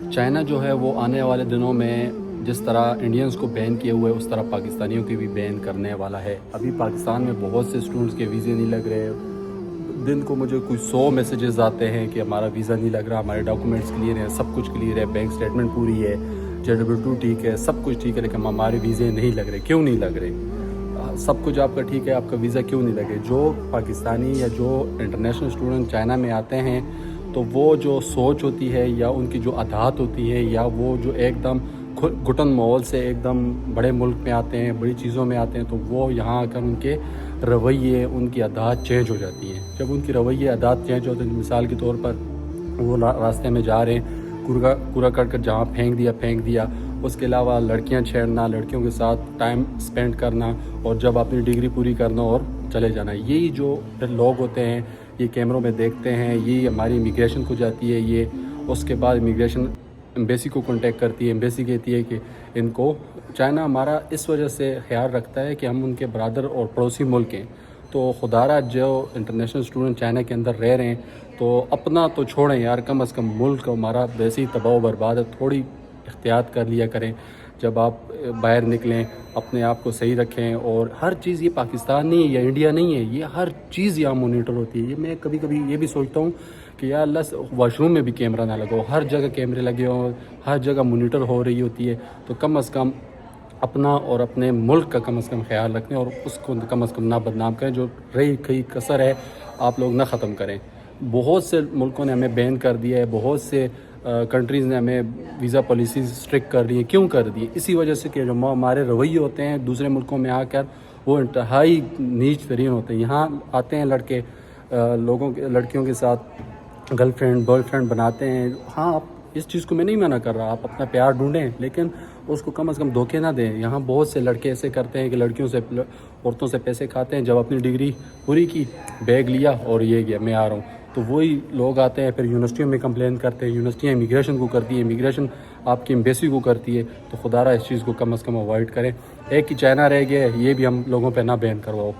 China جو ہے وہ آنے والے دنوں میں جس طرح انڈینز کو بین کیے ہوئے اس طرح پاکستانیوں کی بھی بین کرنے والا ہے۔ ابھی پاکستان میں بہت سے اسٹوڈنٹس کے ویزے نہیں لگ رہے، دن کو مجھے کوئی 100 میسیجز آتے ہیں کہ ہمارا ویزا نہیں لگ رہا، ہمارے ڈاکومنٹس کلیئر ہیں، سب کچھ کلیئر ہے، بینک اسٹیٹمنٹ پوری ہے، JW2 ٹھیک ہے، سب کچھ ٹھیک ہے، لیکن ہمارے ویزے نہیں لگ رہے۔ کیوں نہیں لگ رہے؟ سب کچھ آپ کا ٹھیک ہے، آپ کا ویزا کیوں نہیں لگے؟ جو پاکستانی یا جو انٹرنیشنل اسٹوڈنٹ چائنا میں آتے ہیں تو وہ جو سوچ ہوتی ہے یا ان کی جو عادات ہوتی ہے یا وہ جو ایک دم گھٹن ماحول سے ایک دم بڑے ملک میں آتے ہیں، بڑی چیزوں میں آتے ہیں، تو وہ یہاں آ کر ان کے رویے، ان کی عادات چینج ہو جاتی ہیں۔ جب ان کی رویے عادات چینج ہوتے ہیں، مثال کے طور پر وہ راستے میں جا رہے ہیں، کوڑا کر جہاں پھینک دیا، اس کے علاوہ لڑکیاں چھیڑنا، لڑکیوں کے ساتھ ٹائم سپینڈ کرنا، اور جب اپنی ڈگری پوری کرنا اور چلے جانا، یہی جو لوگ ہوتے ہیں یہ کیمروں میں دیکھتے ہیں، یہ ہماری امیگریشن کو جاتی ہے، یہ اس کے بعد امیگریشن ایمبیسی کو کانٹیکٹ کرتی ہے، ایمبیسی کہتی ہے کہ ان کو چائنا ہمارا اس وجہ سے خیال رکھتا ہے کہ ہم ان کے برادر اور پڑوسی ملک ہیں، تو خدا را جو انٹرنیشنل اسٹوڈنٹ چائنا کے اندر رہ رہے ہیں تو اپنا تو چھوڑیں یار، کم از کم ملک ہمارا ویسے ہی تباہ و برباد ہے، تھوڑی احتیاط کر لیا کریں جب آپ باہر نکلیں، اپنے آپ کو صحیح رکھیں۔ اور ہر چیز، یہ پاکستان نہیں ہے یا انڈیا نہیں ہے، یہ ہر چیز یہاں مانیٹر ہوتی ہے۔ یہ میں کبھی کبھی یہ بھی سوچتا ہوں کہ یا اللہ واش روم میں بھی کیمرہ نہ لگاؤ، ہر جگہ کیمرے لگے ہوں، ہر جگہ مانیٹر ہو رہی ہوتی ہے، تو کم از کم اپنا اور اپنے ملک کا کم از کم خیال رکھیں اور اس کو کم از کم نہ بدنام کریں، جو رہی کئی کسر ہے آپ لوگ نہ ختم کریں۔ بہت سے ملکوں نے ہمیں بین کر دیا ہے، بہت سے کنٹریز نے ہمیں ویزا پالیسیز اسٹرکٹ کر دی ہیں۔ کیوں کر دی؟ اسی وجہ سے کہ جو ہمارے رویے ہوتے ہیں دوسرے ملکوں میں آ کر وہ انتہائی نیچ ترین ہوتے ہیں۔ یہاں آتے ہیں لڑکے، لڑکیوں کے ساتھ گرل فرینڈ بوائے فرینڈ بناتے ہیں۔ ہاں، آپ اس چیز کو میں نہیں منع کر رہا، آپ اپنا پیار ڈھونڈیں، لیکن اس کو کم از کم دھوکے نہ دیں۔ یہاں بہت سے لڑکے ایسے کرتے ہیں کہ لڑکیوں سے، عورتوں سے پیسے کھاتے ہیں، جب اپنی ڈگری پوری کی، بیگ لیا اور یہ گیا میں آ رہا ہوں، تو وہی لوگ آتے ہیں پھر یونیورسٹیوں میں کمپلین کرتے ہیں، یونیورسٹیاں امیگریشن کو کرتی ہے، امیگریشن آپ کی ایمبیسی کو کرتی ہے، تو خدا را اس چیز کو کم از کم اوائڈ کریں۔ ایک ہی چائنا رہ گیا ہے، یہ بھی ہم لوگوں پہ نہ بین کرواؤ۔